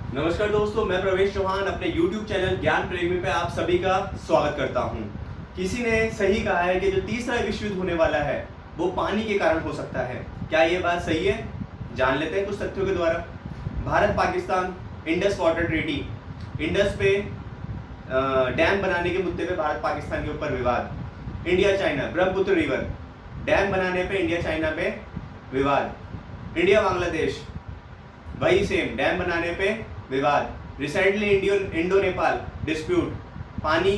नमस्कार दोस्तों, मैं प्रवेश चौहान अपने YouTube चैनल ज्ञान प्रेमी पे आप सभी का स्वागत करता हूं। किसी ने सही कहा है कि जो तीसरा विश्व युद्ध होने वाला है वो पानी के कारण हो सकता है। क्या ये बात सही है? जान लेते हैं कुछ तथ्यों के द्वारा। Bharat Pakistan Indus water treaty, Indus पे डैम बनाने के मुद्दे पे भारत पाकिस्तान के ऊपर विवाद। India China Brahmaputra river dam बनाने पे इंडिया चाइना पे विवाद। इंडिया बांग्लादेश वही सेम डैम बनाने पे विवाद। रिसेंटली इंडो नेपाल डिस्प्यूट, पानी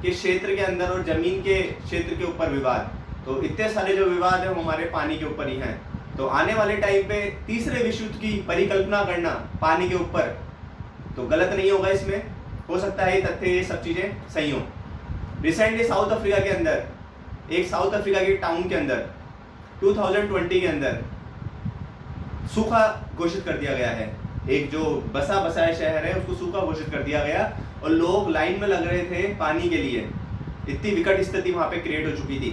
के क्षेत्र के अंदर और जमीन के क्षेत्र के ऊपर विवाद। तो इतने सारे जो विवाद है वो हमारे पानी के ऊपर ही हैं। तो आने वाले टाइम पे तीसरे विश्व युद्ध की परिकल्पना करना पानी के ऊपर तो गलत नहीं होगा। इसमें हो सकता है ये तथ्य, ये सब चीजें सही हों। रिसेंटली साउथ अफ्रीका के अंदर, एक साउथ अफ्रीका के टाउन के अंदर 2020 के अंदर सूखा घोषित कर दिया गया है। एक जो बसा बसाया शहर है उसको सूखा घोषित कर दिया गया और लोग लाइन में लग रहे थे पानी के लिए। इतनी विकट स्थिति वहां पे क्रिएट हो चुकी थी।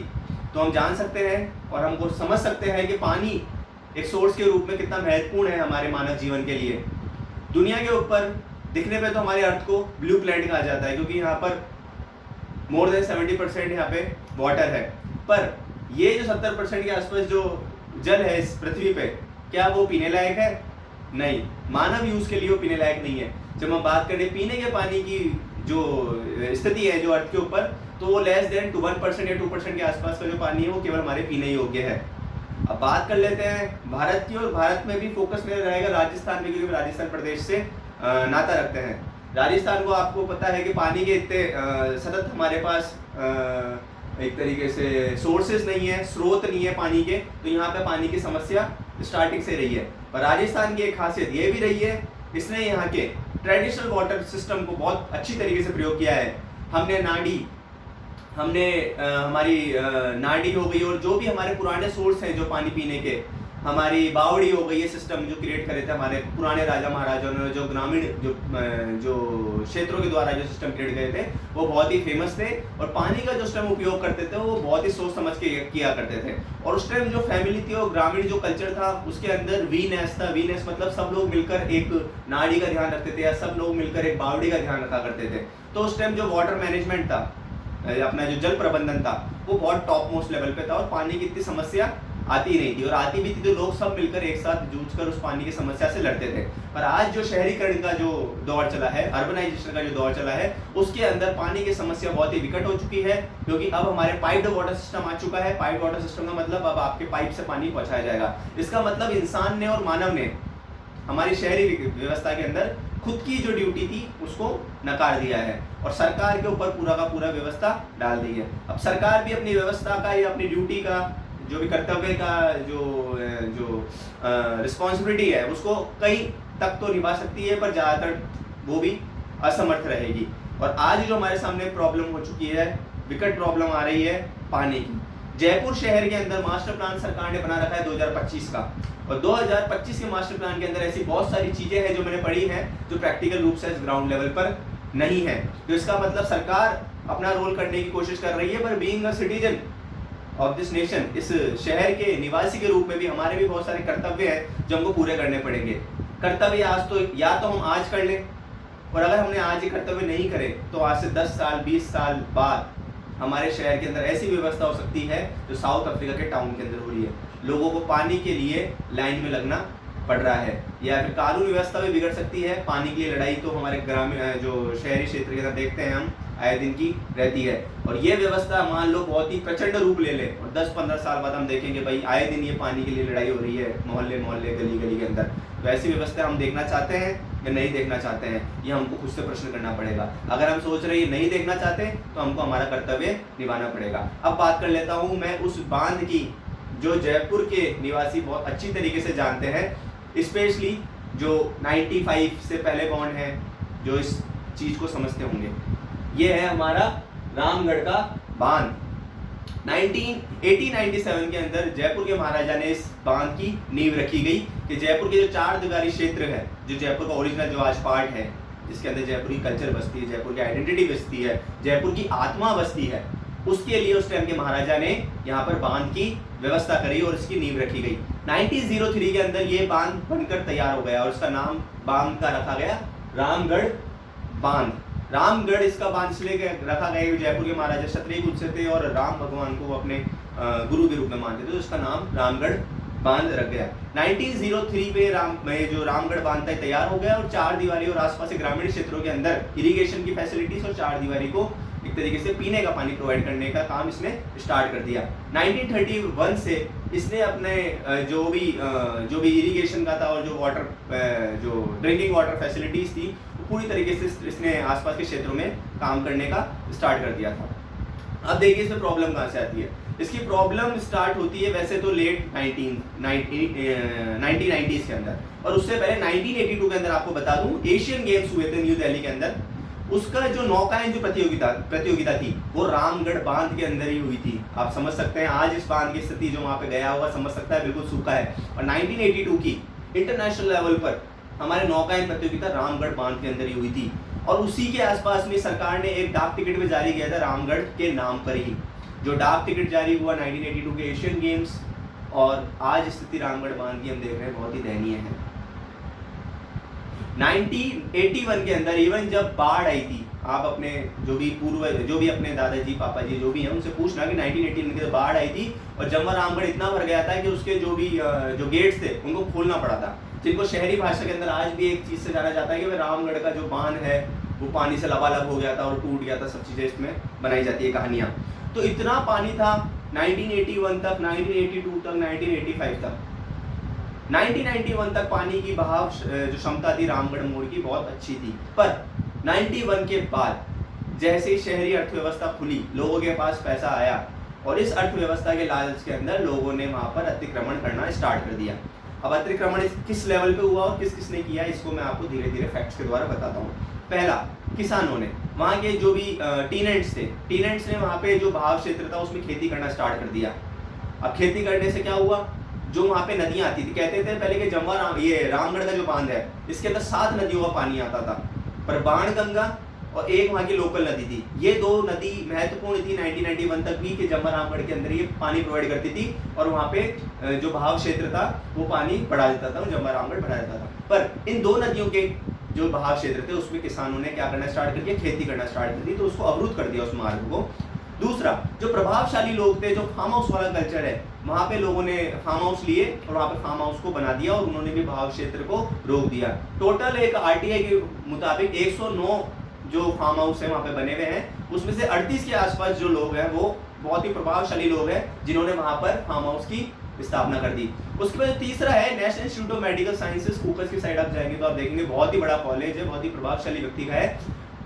तो हम जान सकते हैं और हमको समझ सकते हैं कि पानी एक सोर्स के रूप में कितना महत्वपूर्ण है हमारे मानव जीवन के लिए। दुनिया के ऊपर दिखने पे तो हमारे अर्थ को ब्लू प्लैनेट कहा जाता है, क्योंकि यहाँ पर मोर देन 70% यहाँ पे वाटर है। पर ये जो 70% के आसपास जो जल है इस पृथ्वी पे, क्या वो पीने लायक है? नहीं, मानव यूज के लिए वो पीने लायक नहीं है। जब हम बात करें पीने के पानी की जो स्थिति है जो अर्थ के ऊपर, तो वो लेस देन 1% या 2% के आसपास का जो पानी है वो केवल हमारे पीने योग्य है। अब बात कर लेते हैं भारत की, और भारत में भी फोकस मेरा रहेगा राजस्थान में, क्योंकि राजस्थान प्रदेश से नाता रखते हैं। राजस्थान को आपको पता है कि पानी के इतने सतत हमारे पास एक तरीके से सोर्सेज नहीं है, स्रोत नहीं है पानी के। तो यहाँ पे पानी की समस्या स्टार्टिंग से रही है। पर राजस्थान की एक खासियत ये भी रही है, इसने यहाँ के ट्रेडिशनल वाटर सिस्टम को बहुत अच्छी तरीके से प्रयोग किया है। हमने हमारी नाडी हो गई, और जो भी हमारे पुराने सोर्स हैं जो पानी पीने के, हमारी बावड़ी हो गई, ये सिस्टम जो क्रिएट करे थे हमारे पुराने राजा महाराजाओं ने, जो ग्रामीण जो क्षेत्रों के द्वारा जो सिस्टम क्रिएट करे थे वो बहुत ही फेमस थे। और पानी का जो सिस्टम उपयोग करते थे वो बहुत ही सोच समझ के किया करते थे। और उस टाइम जो फैमिली थी और ग्रामीण जो कल्चर था उसके अंदर वीनेस था। वीनेस मतलब सब लोग मिलकर एक नाड़ी का ध्यान रखते थे, या सब लोग मिलकर एक बावड़ी का ध्यान रखा करते थे। तो उस टाइम जो वाटर मैनेजमेंट था, अपना जो जल प्रबंधन था, वो बहुत टॉप मोस्ट लेवल पे था और पानी की इतनी समस्या आती नहीं थी। और आती भी थी तो लोग सब मिलकर एक साथ जूझकर उस पानी की समस्या से लड़ते थे। पर आज जो शहरीकरण का जो दौर चला है, अर्बनाइजेशन का जो दौर चला है, उसके अंदर पानी की समस्या बहुत ही विकट हो चुकी है। क्योंकि अब हमारे पाइप्ड वाटर सिस्टम आ चुका है। पाइप्ड वाटर सिस्टम का मतलब अब आपके पाइप से पानी पहुंचाया जाएगा। इसका मतलब इंसान ने और मानव ने हमारी शहरी व्यवस्था के अंदर खुद की जो ड्यूटी थी उसको नकार दिया है और सरकार के ऊपर पूरा का पूरा व्यवस्था डाल दी है। अब सरकार भी अपनी व्यवस्था का या अपनी ड्यूटी का जो भी कर्तव्य का जो रिस्पॉन्सिबिलिटी है उसको कई तक तो निभा सकती है, पर ज़्यादातर वो भी असमर्थ रहेगी। और आज जो हमारे सामने प्रॉब्लम हो चुकी है, विकट प्रॉब्लम आ रही है पानी की। जयपुर शहर के अंदर मास्टर प्लान सरकार ने बना रखा है 2025 का, और 2025 के मास्टर प्लान के अंदर ऐसी बहुत सारी चीजें हैं जो मैंने पढ़ी हैं जो प्रैक्टिकल रूप से ग्राउंड लेवल पर नहीं है। तो इसका मतलब सरकार अपना रोल करने की कोशिश कर रही है, पर being a citizen of this nation, इस शहर के निवासी के रूप में भी हमारे भी बहुत सारे कर्तव्य हैं जो हमको पूरे करने पड़ेंगे। कर्तव्य आज तो या तो हम आज कर लें, और अगर हमने आज ये कर्तव्य नहीं करे तो आज से 10 साल 20 साल बाद हमारे शहर के अंदर ऐसी व्यवस्था हो सकती है जो साउथ अफ्रीका के टाउन के अंदर हो रही है। लोगों को पानी के लिए लाइन में लगना पड़ रहा है, या फिर कानून व्यवस्था भी बिगड़ सकती है। पानी के लिए लड़ाई तो हमारे ग्रामीण जो शहरी क्षेत्र के अंदर देखते हैं हम आए दिन की रहती है। और ये व्यवस्था मान लो बहुत ही प्रचंड रूप ले ले और 10-15 साल बाद हम देखेंगे भाई आए दिन ये पानी के लिए लड़ाई हो रही है मोहल्ले मोहल्ले गली गली के अंदर। तो ऐसी व्यवस्था हम देखना चाहते हैं या नहीं देखना चाहते हैं, ये हमको खुद से प्रश्न करना पड़ेगा। अगर हम सोच रहे हैं नहीं देखना चाहते तो हमको हमारा कर्तव्य निभाना पड़ेगा। अब बात कर लेता हूँ मैं उस बांध की जो जयपुर के निवासी बहुत अच्छी तरीके से जानते हैं, स्पेशली जो 95 से पहले बॉर्न है जो इस चीज को समझते होंगे। ये है हमारा रामगढ़ का बांध। 1897 के अंदर जयपुर के महाराजा ने इस बांध की नींव रखी गई कि जयपुर के जो चार दीवारी क्षेत्र है, जो जयपुर का ओरिजिनल जो आज पार्ट है, जिसके अंदर जयपुर की कल्चर बसती है, जयपुर की आइडेंटिटी बसती है, जयपुर की आत्मा बसती है, उसके लिए उस टाइम के महाराजा ने यहाँ पर बांध की व्यवस्था करी और इसकी नींव रखी गई। 1903 के अंदर ये बांध बनकर तैयार हो गया और इसका नाम बांध का रखा गया रामगढ़ बांध। रामगढ़ इसका बांध इसलिए रखा गया, जयपुर के महाराजा क्षत्रिय कुल से थे और राम भगवान को वो अपने गुरु के रूप में मानते थे, तो इसका नाम रामगढ़ बांध रख गया। 1903 पे जो रामगढ़ बांध था तैयार हो गया और 4 दीवारी और आसपास के ग्रामीण क्षेत्रों के अंदर इरिगेशन की फैसिलिटीज और 4 दीवारी को एक तरीके से पीने का पानी प्रोवाइड करने का काम इसने स्टार्ट कर दिया। 1931 से इसने अपने जो भी इरिगेशन का था और जो वाटर जो ड्रिंकिंग वाटर फैसिलिटीज थी पूरी तरीके से इसने आसपास के क्षेत्रों में काम करने का स्टार्ट कर दिया था। अब देखिए इसमें प्रॉब्लम कहाँ से आती है। इसकी प्रॉब्लम स्टार्ट होती है वैसे तो लेट 1990s के अंदर, और उससे पहले 1982 के अंदर आपको बता दूं एशियन गेम्स हुए थे न्यू दिल्ली के अंदर। उसका जो नौकायन जो प्रतियोगिता थी वो रामगढ़ बांध के अंदर ही हुई थी। आप समझ सकते हैं आज इस बांध की स्थिति जो वहाँ पे गया होगा समझ सकता है, बिल्कुल सूखा है। और 1982 की इंटरनेशनल लेवल पर हमारे नौकायन प्रतियोगिता रामगढ़ बांध के अंदर ही हुई थी, और उसी के आसपास में सरकार ने एक डाक टिकट भी जारी किया था रामगढ़ के नाम पर ही। जो डाक टिकट जारी हुआ 1982 के एशियन गेम्स, और आज स्थिति रामगढ़ बांध की हम देख रहे हैं बहुत ही दयनीय है। 1981 के अंदर इवन जब बाढ़ आई थी, आप अपने जो भी अपने दादाजी पापा जी जो भी हैं उनसे पूछना कि 1981 के बाढ़ आई थी और जम्वा रामगढ़ इतना भर गया था कि उसके जो गेट्स थे उनको खोलना पड़ा था, जिनको शहरी भाषा के अंदर आज भी एक चीज से जाना जाता है कि रामगढ़ का जो बांध है वो पानी से लबालब हो गया था और टूट गया था। सब चीजें इसमें बनाई जाती है कहानियां। तो इतना पानी था 1981 तक, 1982 तक, 1985 तक। 1991 तक पानी की बहाव जो क्षमता थी रामगढ़ मोड़ की बहुत अच्छी थी, पर 91 के बाद जैसे शहरी अर्थव्यवस्था खुली, लोगों के पास पैसा आया और इस अर्थव्यवस्था के लालच के अंदर लोगों ने वहां पर अतिक्रमण करना स्टार्ट कर दिया। अब अतिक्रमण किस लेवल पे हुआ और किस किसने किया इसको मैं आपको धीरे धीरे फैक्ट्स के द्वारा बताता हूँ। पहला, किसानों ने, वहाँ के जो भी टीनेंट्स ने वहाँ पे जो बहाव क्षेत्र था उसमें खेती करना स्टार्ट कर दिया। अब खेती करने से क्या हुआ, जो वहाँ पे नदियाँ आती थी, कहते थे पहले कि ये रामगढ़ का जो बांध है इसके अंदर 7 नदियों का पानी आता था, पर बाणगंगा और एक वहाँ की लोकल नदी थी, ये 2 नदी महत्वपूर्ण थी 1991 तक भी कि जम्वा रामगढ़ के अंदर ये पानी प्रोवाइड करती थी और वहाँ पे जो बहाव क्षेत्र था वो पानी बढ़ा देता था, जम्वा रामगढ़ बढ़ा देता था। पर इन 2 नदियों के जो बहाव क्षेत्र थे उसमें किसानों ने क्या करना स्टार्ट कर दिया, खेती करना स्टार्ट कर दी, तो उसको अवरुद्ध कर दिया उस मार्ग को। दूसरा, जो प्रभावशाली लोग थे, जो फार्म हाउस वाला कल्चर है, वहाँ पे लोगों ने फार्म हाउस लिए और वहाँ पे फार्म हाउस को बना दिया और उन्होंने भी बहाव क्षेत्र को रोक दिया। टोटल एक आरटीआई के मुताबिक 109 जो फार्म हाउस है वहाँ पे बने हुए हैं, उसमें से 38 के आसपास जो लोग हैं वो बहुत ही प्रभावशाली लोग हैं जिन्होंने वहाँ पर फार्म हाउस की स्थापना कर दी। उसके बाद तीसरा है national institute of medical sciences, focus की साइड आप जाएंगे तो आप देखेंगे बहुत ही बड़ा कॉलेज है, बहुत ही प्रभावशाली व्यक्ति का है।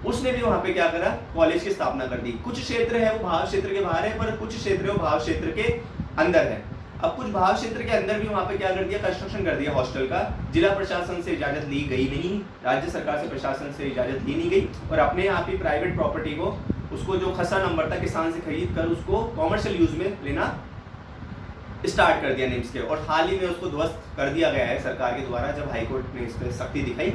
उसने भी वहाँ पे क्या करा, कॉलेज की स्थापना कर दी। कुछ क्षेत्र है वो बहाव क्षेत्र के बाहर है, पर कुछ क्षेत्र है वो बहाव क्षेत्र के अंदर है। अब कुछ बहाव क्षेत्र के अंदर भी वहाँ पे क्या कर दिया, कंस्ट्रक्शन कर दिया हॉस्टल का। जिला प्रशासन से इजाजत ली गई नहीं, राज्य सरकार से प्रशासन से इजाजत ली नहीं गई, और अपने आप ही प्राइवेट प्रॉपर्टी को, उसको जो खसा नंबर था किसान से खरीद कर उसको कॉमर्शियल यूज में लेना स्टार्ट कर दिया निम्स के, और हाल ही में उसको ध्वस्त कर दिया गया है सरकार के द्वारा जब हाईकोर्ट ने इस पर सख्ती दिखाई।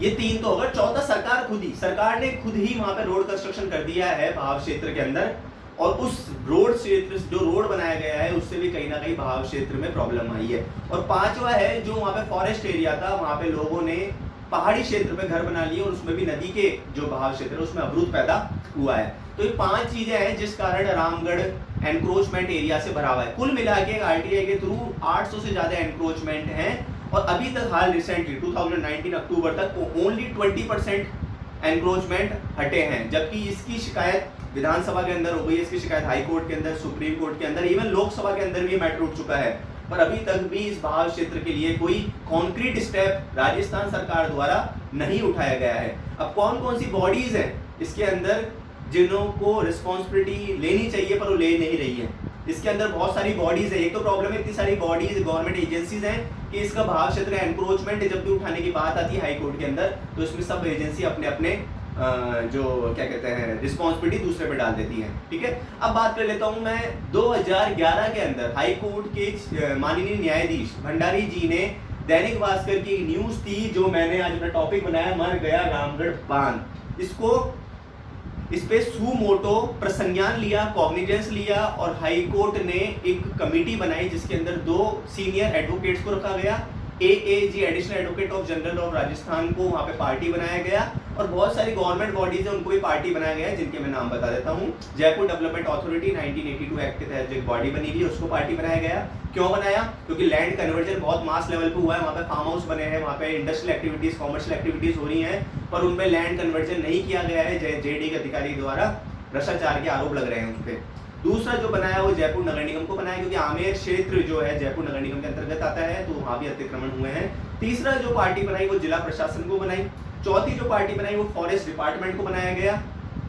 ये 3 तो होगा। चौथा, सरकार ने खुद ही वहां पे रोड कंस्ट्रक्शन कर दिया है बहाव क्षेत्र के अंदर, और उस रोड क्षेत्र जो रोड बनाया गया है उससे भी कहीं ना कहीं बहाव क्षेत्र में प्रॉब्लम आई है। और 5वां है जो वहाँ पे फॉरेस्ट एरिया था, वहाँ पे लोगों ने पहाड़ी क्षेत्र पे घर बना लिए और उसमें भी नदी के जो बहाव क्षेत्र है उसमें अवरुद्ध पैदा हुआ है। तो ये 5 चीजें हैं जिस कारण रामगढ़ एनक्रोचमेंट एरिया से भरा हुआ है। कुल मिला के आरटीआई के थ्रू 800 से ज्यादा एनक्रोचमेंट हैं, और अभी तक हाल रिसेंटली 2019 अक्टूबर तक ओनली 20% एनक्रोचमेंट हटे हैं, जबकि इसकी शिकायत विधानसभा के अंदर हो गई, इसकी शिकायत हाई कोर्ट के अंदर, सुप्रीम कोर्ट के अंदर, इवन लोकसभा के अंदर भी मैटर उठ चुका है, पर अभी तक भी इस बहाव क्षेत्र के लिए कोई कॉन्क्रीट स्टेप राजस्थान सरकार द्वारा नहीं उठाया गया है। अब कौन कौन सी बॉडीज हैं इसके अंदर जिन्हों को रिस्पॉन्सिबिलिटी लेनी चाहिए पर वो ले नहीं रही है। इसके अंदर बहुत सारी बॉडीज है। एक तो प्रॉब्लम है इतनी सारी बॉडीज गवर्नमेंट एजेंसीज हैं कि इसका बहाव क्षेत्र एनक्रोचमेंट जब भी उठाने की बात आती है हाई कोर्ट के अंदर, तो इसमें सब एजेंसी अपने अपने जो क्या कहते हैं रिस्पॉन्सिबिलिटी दूसरे पे डाल देती है। ठीक है, अब बात कर लेता हूं मैं 2011 के अंदर हाई कोर्ट के माननीय न्यायाधीश भंडारी जी ने दैनिक भास्कर की न्यूज थी जो मैंने आज अपना टॉपिक बनाया, मर गया रामगढ़ बांध। इस पे सुमोटो प्रसंज्ञान लिया, कॉग्निजेंस लिया, और हाई कोर्ट ने एक कमेटी बनाई जिसके अंदर 2 सीनियर एडवोकेट्स को रखा गया AAG additional advocate of general of Rajasthan को वहाँ पे पार्टी बनाया गया, और बहुत सारी गवर्नमेंट बॉडीज है उनको भी पार्टी बनाया गया है, जिनके मैं नाम बता देता हूँ। जयपुर डेवलपमेंट अथॉरिटी 1982 एक्ट के तहत जो एक बॉडी बनी हुई है उसको पार्टी बनाया गया। क्यों बनाया? क्योंकि लैंड कन्वर्जन बहुत मास लेवल पे हुआ है, वहाँ पे फार्म हाउस बने हैं, वहाँ पे इंडस्ट्रियल एक्टिविटीज कॉमर्शियल एक्टिविटीज हो रही हैं, पर उनमें लैंड कन्वर्जन नहीं किया गया है, JD के अधिकारी द्वारा भ्रष्टाचार के आरोप लग रहे हैं उस पर। दूसरा जो बनाया वो जयपुर नगर निगम को बनाया, क्योंकि आमेर क्षेत्र जो है जयपुर नगर निगम के अंतर्गत आता है, तो वहाँ भी अतिक्रमण हुए हैं। तीसरा जो पार्टी बनाई वो जिला प्रशासन को बनाई। चौथी जो पार्टी बनाई वो फॉरेस्ट डिपार्टमेंट को बनाया गया,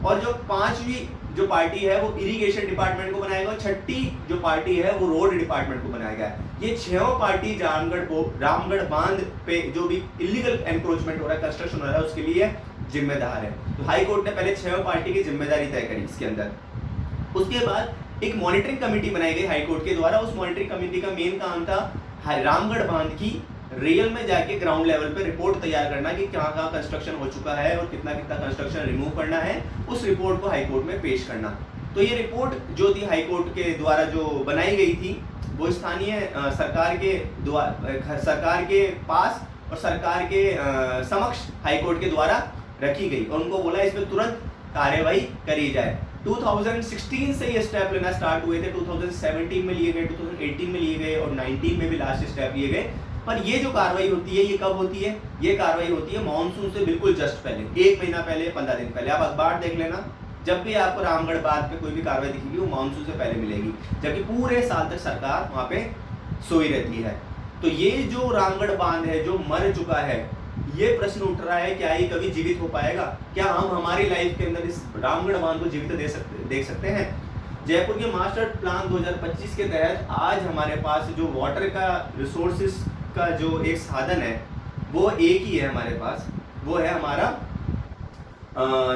और जो पांचवी जो पार्टी है वो इरिगेशन डिपार्टमेंट को बनाया गया, और छठी जो पार्टी है वो रोड डिपार्टमेंट को बनाया गया। ये छह पार्टी रामगढ़ बांध पे जो भी इलीगल एनक्रोचमेंट हो रहा है, कंस्ट्रक्शन हो रहा है, उसके लिए जिम्मेदार है। तो हाई कोर्ट ने पहले छह पार्टी की जिम्मेदारी तय करी इसके अंदर। उसके बाद एक मॉनिटरिंग कमेटी बनाई गई हाई कोर्ट के द्वारा। उस मॉनिटरिंग कमेटी का मेन काम था रामगढ़ बांध की रियल में जाके ग्राउंड लेवल पे रिपोर्ट तैयार करना कि कहाँ कंस्ट्रक्शन हो चुका है और कितना कंस्ट्रक्शन रिमूव करना है, उस रिपोर्ट को हाई कोर्ट में पेश करना। तो ये रिपोर्ट जो थी हाई कोर्ट के द्वारा जो बनाई गई थी वो स्थानीय सरकार के पास और सरकार के समक्ष हाई कोर्ट के द्वारा रखी गई, और उनको बोला इसमें तुरंत कार्यवाही करी जाए। 2016 से ये स्टेप लेना स्टार्ट हुए थे, 2017 में लिए गए, 2018 में लिए गए, और 19 में भी लास्ट स्टेप लिए गए। पर ये जो कार्रवाई होती है ये कब होती है? ये कार्रवाई होती है मॉनसून से बिल्कुल जस्ट पहले, 1 महीना पहले, 15 दिन पहले। आप अखबार देख लेना, जब भी आपको रामगढ़ बांध पे कोई भी कार्रवाई दिखेगी वो मॉनसून से पहले मिलेगी, जबकि पूरे साल तक सरकार वहाँ पे सोई रहती है। तो ये जो रामगढ़ बांध है जो मर चुका है, ये प्रश्न उठ रहा है क्या ये कभी जीवित हो पाएगा? क्या हम हमारी लाइफ के अंदर इस रामगढ़ बांध को जीवित देख सकते हैं? जयपुर के मास्टर प्लान 2025 के तहत आज हमारे पास जो वाटर का रिसोर्सेज का जो एक साधन है वो एक ही है हमारे पास, वो है हमारा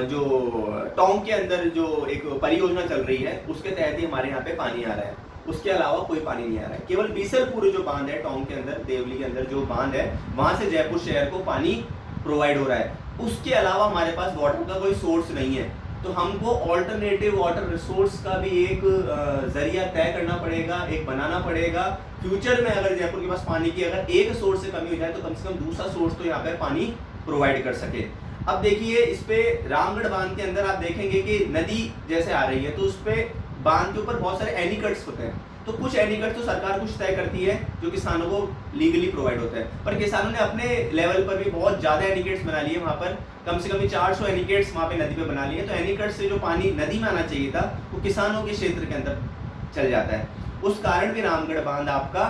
जो टोंक के अंदर जो एक परियोजना चल रही है उसके तहत ही हमारे यहाँ पे पानी आ रहा है। उसके अलावा कोई पानी नहीं आ रहा है। केवल बीसलपुर जो बांध है टोंक के अंदर, देवली के अंदर जो बांध है, वहां से जयपुर शहर को पानी प्रोवाइड हो रहा है। उसके अलावा हमारे पास वाटर का कोई सोर्स नहीं है, तो हमको ऑल्टरनेटिव वाटर रिसोर्स का भी एक जरिया तय करना पड़ेगा, एक बनाना पड़ेगा। फ्यूचर में अगर जयपुर के पास पानी की अगर एक सोर्स से कमी हो जाए तो कम से कम दूसरा सोर्स तो यहाँ पे पानी प्रोवाइड कर सके। अब देखिए इस पे रामगढ़ बांध के अंदर आप देखेंगे कि नदी जैसे आ रही है, तो उस पे बांध के ऊपर बहुत सारे एनीकट्स होते हैं। तो कुछ एनीकट्स तो सरकार कुछ तय करती है जो किसानों को लीगली प्रोवाइड होते हैं, पर किसानों ने अपने लेवल पर भी बहुत ज्यादा एनीकट्स बना लिए। वहाँ पर कम से कम 400 एनीकट्स वहाँ पे नदी पे बना लिए। तो एनीकट्स से जो पानी नदी में आना चाहिए था वो किसानों के क्षेत्र के अंदर चल जाता है। उस कारण भी रामगढ़ बांध आपका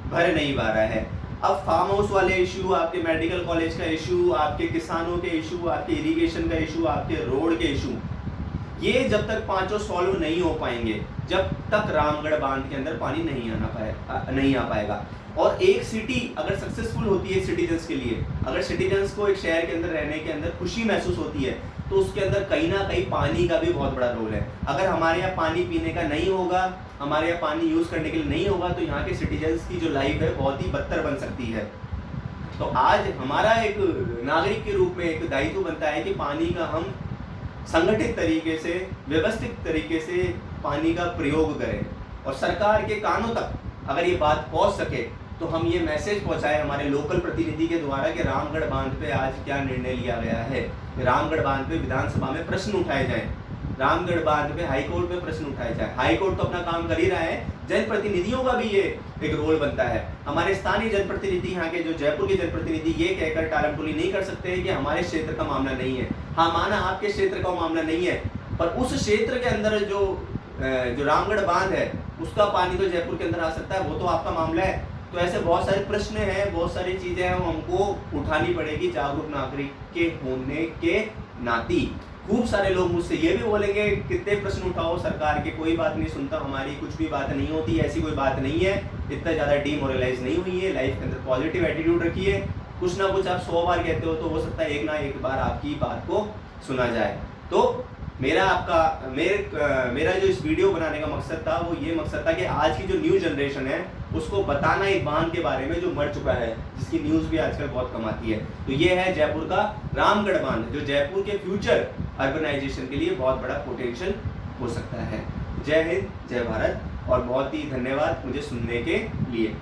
भर नहीं पा रहा है। अब फार्म हाउस वाले इशू, आपके मेडिकल कॉलेज का इशू, आपके किसानों के इशू, आपके इरिगेशन का इशू, आपके रोड के इशू, ये जब तक पांचों सॉल्व नहीं हो पाएंगे, जब तक रामगढ़ बांध के अंदर पानी नहीं आ पाएगा। और एक सिटी अगर सक्सेसफुल होती है सिटीजन्स के लिए, अगर सिटीजन्स को एक शहर के अंदर रहने के अंदर खुशी महसूस होती है, तो उसके अंदर कहीं ना कहीं पानी का भी बहुत बड़ा रोल है। अगर हमारे यहाँ पानी पीने का नहीं होगा, हमारे यहाँ पानी यूज करने के लिए नहीं होगा, तो यहाँ के सिटीजन्स की जो लाइफ है बहुत ही बदतर बन सकती है। तो आज हमारा एक नागरिक के रूप में एक दायित्व बनता है कि पानी का हम संगठित तरीके से, व्यवस्थित तरीके से पानी का प्रयोग करें, और सरकार के कानों तक अगर ये बात पहुंच सके तो हम ये मैसेज पहुंचाएं हमारे लोकल प्रतिनिधि के द्वारा कि रामगढ़ बांध पे आज क्या निर्णय लिया गया है। रामगढ़ बांध पे विधानसभा में प्रश्न उठाए जाएं, रामगढ़ बांध पे हाईकोर्ट में प्रश्न उठाए जाए। हाईकोर्ट तो अपना काम कर ही रहा है, जनप्रतिनिधियों का भी ये एक रोल बनता है। हमारे स्थानीय जनप्रतिनिधि, यहाँ के जो जयपुर के जनप्रतिनिधि, ये कहकर टालमटोली नहीं कर सकते हैं कि हमारे क्षेत्र का मामला नहीं है। हाँ, माना आपके क्षेत्र का मामला नहीं है, पर उस क्षेत्र के अंदर जो रामगढ़ बांध है उसका पानी तो जयपुर के अंदर आ सकता है, वो तो आपका मामला है। तो ऐसे बहुत सारे प्रश्न हैं, बहुत सारी चीजें हैं हमको उठानी पड़ेगी जागरूक नागरिक के होने के नाती। खूब सारे लोग मुझसे ये भी बोलेंगे कितने प्रश्न उठाओ, सरकार के कोई बात नहीं सुनता, हमारी कुछ भी बात नहीं होती। ऐसी कोई बात नहीं है, इतना ज़्यादा डीमोरलाइज नहीं हुई है, लाइफ के अंदर पॉजिटिव एटीट्यूड रखिए। कुछ ना कुछ आप 100 बार कहते हो तो हो सकता है एक ना एक बार आपकी बात को सुना जाए। तो मेरा जो इस वीडियो बनाने का मकसद था वो ये मकसद था कि आज की जो न्यू जनरेशन है उसको बताना एक बांध के बारे में जो मर चुका है, जिसकी न्यूज़ भी आजकल बहुत कम आती है। तो ये है जयपुर का रामगढ़ बांध, जो जयपुर के फ्यूचर अर्बनाइजेशन के लिए बहुत बड़ा पोटेंशियल हो सकता है। जय हिंद, जय भारत, और बहुत ही धन्यवाद मुझे सुनने के लिए।